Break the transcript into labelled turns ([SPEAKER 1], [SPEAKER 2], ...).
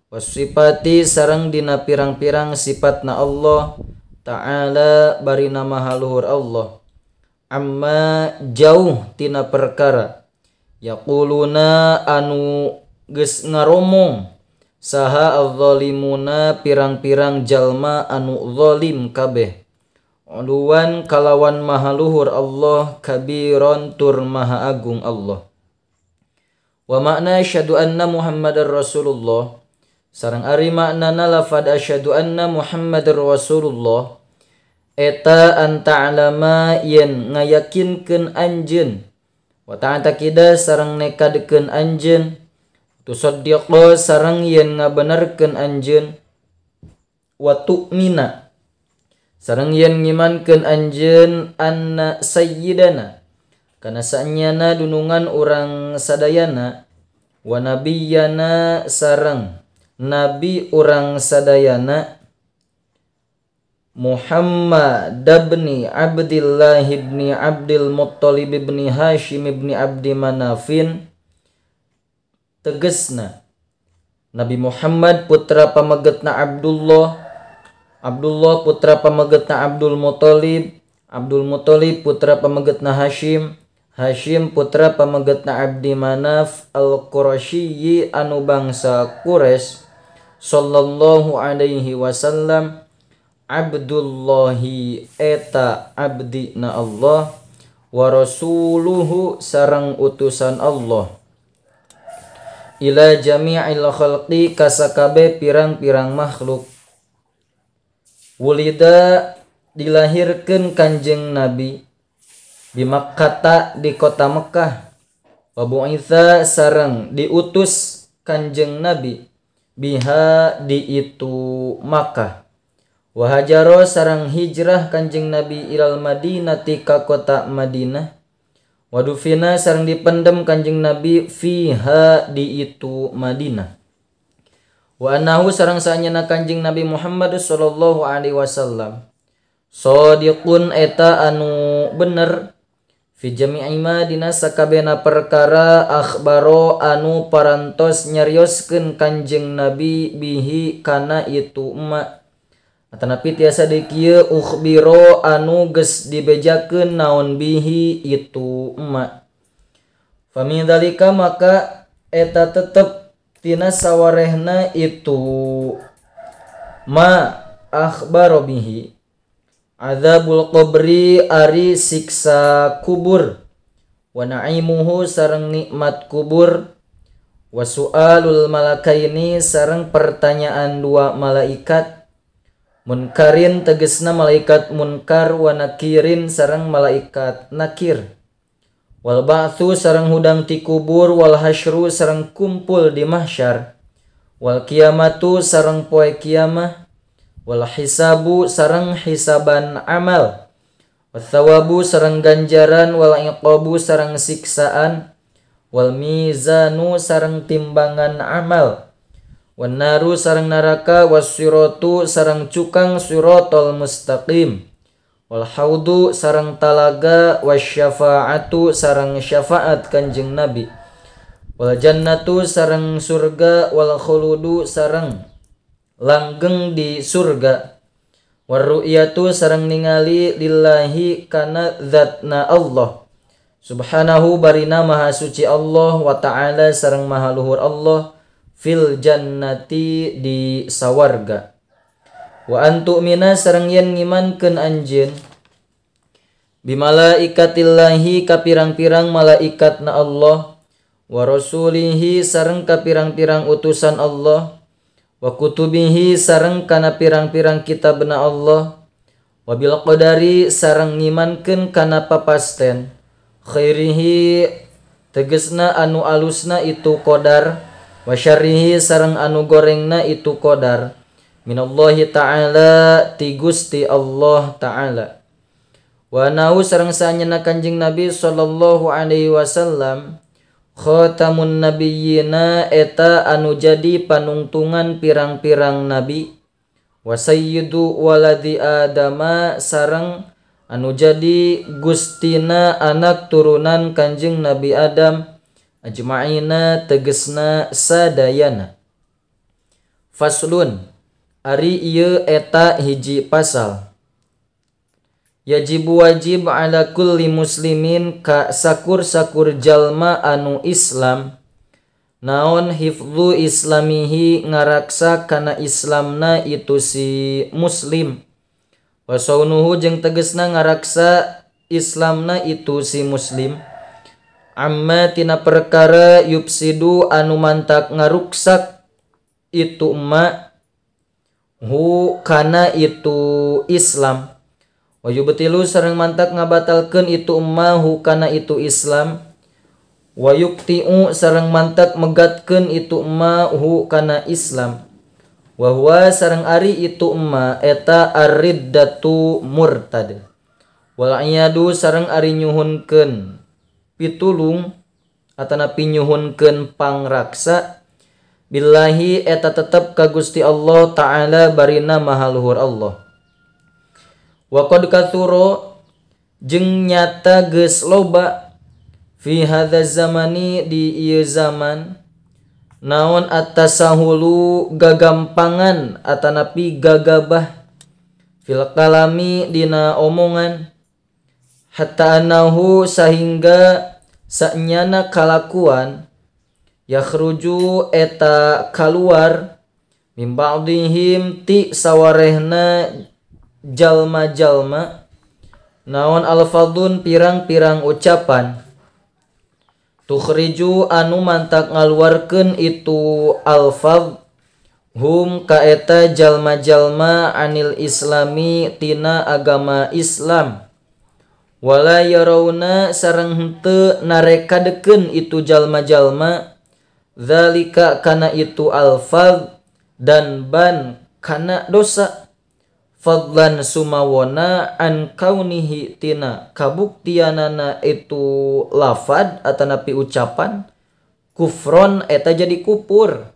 [SPEAKER 1] wasifati sareng dina pirang-pirang sifatna Allah ta'ala barina maha luhur Allah, amma jauh tina perkara yaquluna anu geus ngaromong saha adzalimuna pirang-pirang jalma anu zalim kabeh, uluwan kalawan maha luhur Allah, kabiron tur maha agung Allah. Wa makna asyhadu anna Muhammadar Rasulullah, sareng ari maknana lafad asyhadu anna Muhammadar Rasulullah eta anta'lama yen ngayakinkeun anjeun, wa ta'taqida sareng nekadekeun anjeun, tusaddiqa sareng yen ngabenerkeun anjeun, wa tu'mina sareng yen ngimankeun anjeun anna sayyidana kana saenyana dunungan urang sadayana, wa nabiyyana sareng nabi urang sadayana, Muhammad ibni Abdillah ibni Abdul Muttalib ibni Hashim ibni Abdi Manafin, tegesna Nabi Muhammad putra pamegetna Abdullah, Abdullah putra pamegetna Abdul Muttalib, Abdul Muttalib putra pamegetna Hashim, Hashim putra pamegetna Abdi Manaf al-Qurasyi anu bangsa Quraisy, sallallahu alaihi wasallam, Abdullahi eta abdina Allah, wa rasuluhu sareng utusan Allah, ila jami'il khalqi kasakabe pirang-pirang makhluk. Wulida dilahirkeun Kanjeng Nabi di Makkah di kota Mekah, wa bu'itsa sareng diutus Kanjeng Nabi biha di itu Makkah, wa hajaro sareng hijrah Kanjeng Nabi ilal Madinati ka kota Madinah, wa dufina sareng dipendem Kanjeng Nabi fiha di itu Madinah, wa annahu sareng saenyana Kanjeng Nabi Muhammad sallallahu alaihi wasallam shadiqun eta anu bener fi jami'i ma dina sakabehna perkara akhbaro anu parantos nyarioskeun Kanjeng Nabi bihi kana itu ma, atanapi tiasa dikieu ukhbiro anu geus dibejakeun naon bihi itu ma. Fami dalika maka eta tetep tina sawarehna itu ma akhbaro bihi, adzabul qabri ari siksa kubur, wa na'imuhu sareng nikmat kubur, wa su'alul malakaini sareng pertanyaan dua malaikat, munkarin tegesna malaikat munkar, wa nakirin sareng malaikat nakir, wal ba'tsu sareng hudang ti kubur, wal hasyru sareng kumpul di mahsyar, wal kiamatu sareng poe kiamah, wal hisabu sareng hisaban amal, wathawabu sareng ganjaran, wal iqabu sareng siksaan, wal mizanu sareng timbangan amal, wan naru sareng neraka, wassiratu sareng cukang siratal mustaqim, wal haudu sareng talaga, wasyafa'atu sareng syafaat Kanjeng Nabi, wal jannatu sareng surga, wal khuludu sareng langgeng di surga, warru'yatu sareng ningali lillahi kana zatna Allah, subhanahu barina maha suci Allah, wa ta'ala sareng maha luhur Allah, fil jannati di sawarga, wa antu'mina sareng yen ngimankeun anjeun bi malaikatillahi ka pirang-pirang malaikatna Allah, wa rasulihi sareng ka pirang-pirang utusan Allah, wa kutubihi sareng kana pirang-pirang kitabna Allah, wa bil qadari sareng ngimankeun kana papasten, khairihi tegesna anu alusna itu qadar, wa syarrihi sareng anu gorengna itu qadar, minallahi ta'ala ti Gusti Allah ta'ala. Wa nahu sareng saenyana Kanjeng Nabi sallallahu alaihi wasallam khatamun nabiyyina eta anu jadi panungtungan pirang-pirang nabi, wa sayyidu waladi adama sareng anu jadi gustina anak turunan Kanjeng Nabi Adam, ajma'ina tegesna sadayana, Faslun ari ieu eta hiji pasal. Yajibu wajib ala kulli muslimin ka sakur-sakur jalma anu Islam naon hifdzu islamihi ngaraksa kana Islamna itu si muslim wa saunuhu jeung tegesna ngaraksa Islamna itu si muslim amma tina perkara yupsidu anu mantak ngaruksak itu ma hu kana itu Islam wa yubtilu sareng mantak ngabatalkeun itu ma hu kana itu Islam wa yukti'u sareng mantak megatkeun itu ma hu kana Islam wa huwa sareng ari itu ma eta ar-riddatu murtad wal iyadu sareng ari nyuhunkeun pitulung atanapi nyuhunkeun pangraksa billahi eta tetep ka Gusti Allah taala barina maha luhur Allah. Wa qad katsura jeung nyata geus loba fi hadza zamani di ieu zaman naon at-tasahulu gagampangan atanapi gagabah fil kalami dina omongan hatta anahu sahingga sanyana kalakuan yakhruju eta kaluar min ba'dihim ti sawarehna jalma-jalma naon alfadun pirang-pirang ucapan tukhriju anu mantak ngaluarkeun itu alfaz hum ka eta jalma-jalma anil islami tina agama Islam wala yarawna sareng henteu narekadekeun itu jalma-jalma zalika kana itu alfaz dan ban kana dosa fadlan sumawona an kaunihi tina kabuktianana itu lafad atanapi ucapan kufron eta jadi kupur